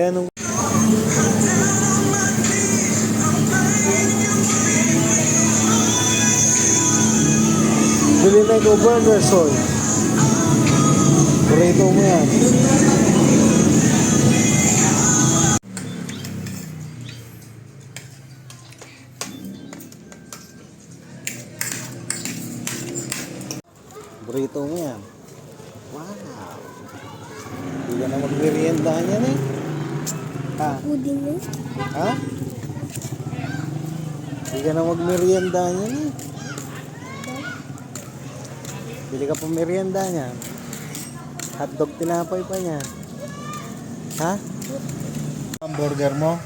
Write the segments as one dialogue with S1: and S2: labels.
S1: kaya nung... Bili na ikaw burger, soy. Burrito mo yan. Burrito mo yan. Wow. Hindi ka na magmerienda yan eh. Ha?
S2: Puding mo?
S1: Ha? Hindi ka na magmerienda yan eh. Bili ka pa merienda niyan. Hotdog tinapay pa niyan. Ha? Hamburger mo.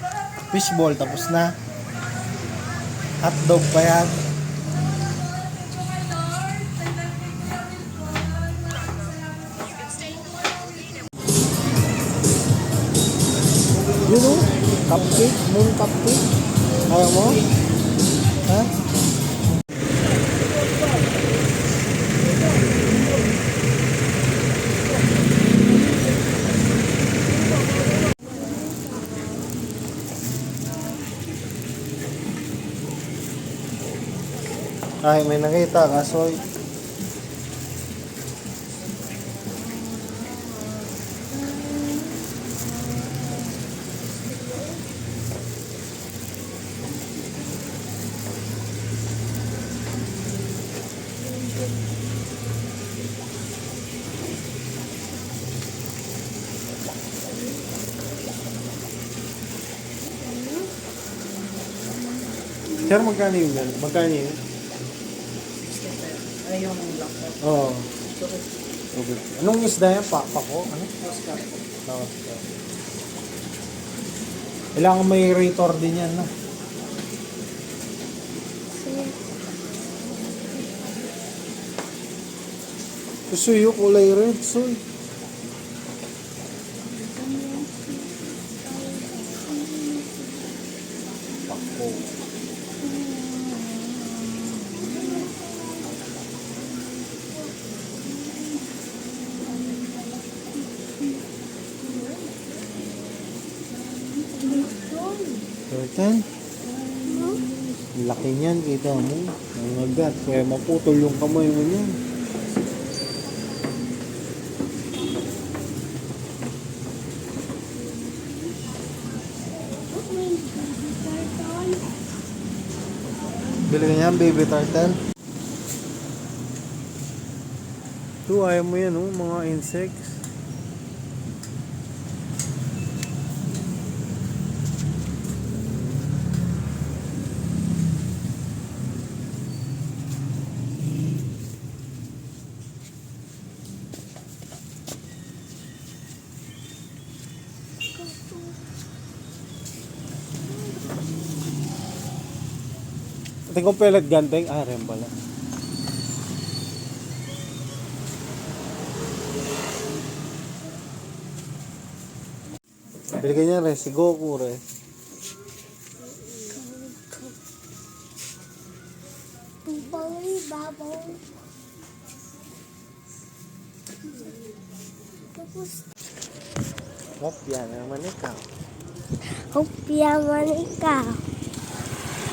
S1: Fishball tapos na. Hotdog pa yan. You know? Cupcake? Moon cupcake? Ayaw mo? Ha? Ay, may nakita kaso Sir, magkano yun yan? Magkano yun?
S3: Ay, yung black pepper.
S1: Oo. Okay. Anong isda yan? Pako? Ano?
S3: Oscar.
S1: Oscar. Kailangan may rator din yan, no? Suyo, kulay red, soy. Pako. Turtle? Laki niyan, kita mo. Ang agat, kaya maputol yung kamay mo niyan. Bili ka niyan, baby turtle. Ito, ayaw mo yan, oh, mga insects. Tingin ko pellet ganteng. Ah, rem pala. Bili ka niya rin. Si Goku rin.
S2: Tupawi, babaw. Tapos,
S1: Hopya naman ikaw.
S2: hopya man ikaw.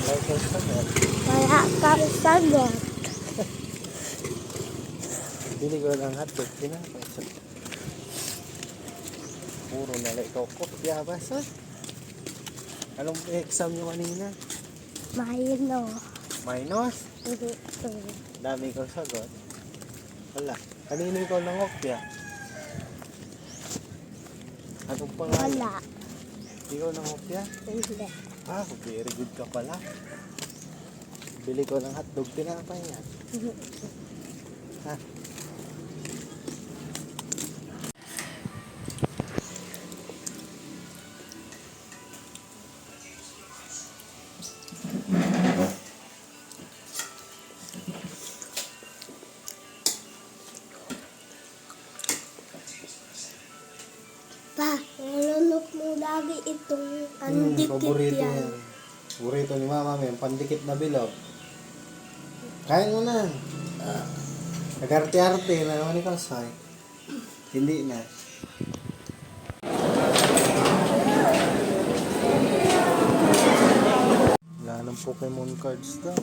S1: Like ang sagot.
S2: Wala kang sagot.
S1: Bili ko ng hotdog. Pinapay sa... Puro na lang ikaw. Kopya ba sa? Anong exam nyo kanina?
S2: Mayino.
S1: Minus? Dami kong sagot. Wala. Kanino ikaw ng kopya? Anong pangalan?
S2: Wala.
S1: Ikaw ng kopya?
S2: Hindi.
S1: Ah, very good ka pala. Bili ko ng hotdog, tinapay yan. Ha?
S2: Pa, nalunok mo lagi itong andikit
S1: Paborito
S2: yan.
S1: yan. Paborito ni mama mo yan, pandikit na bilog. Kain mo na. Nag-arte-arte na naman ikaw, Sai. Hindi na. ng Pokemon cards daw.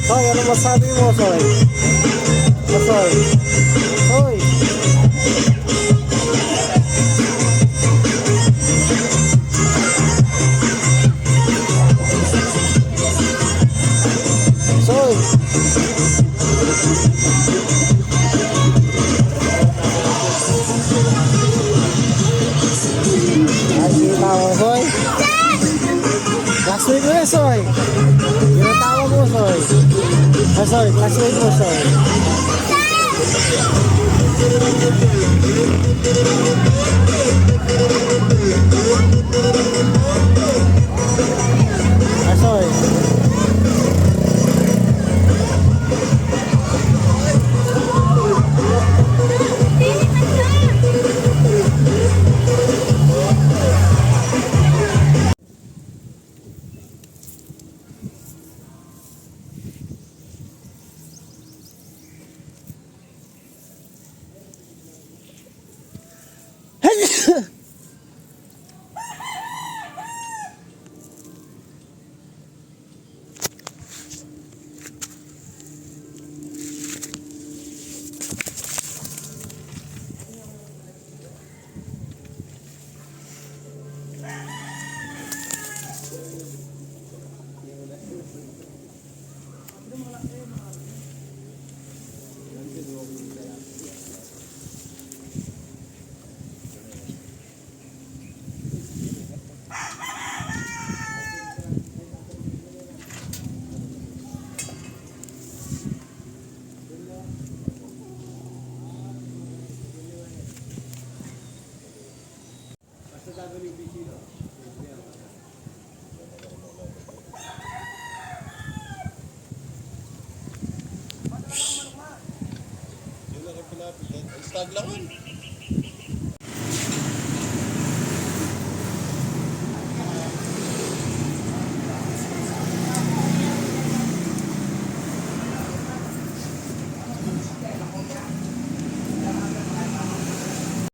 S1: Soy, ano masabi mo, Soy? Soy? Soy? Soy? Nakikita mo, Soy? Classmate mo yan, Soy? Ginatawa mo, Soy? Soy, classmate mo, Soy? Soy?
S3: Taglangan.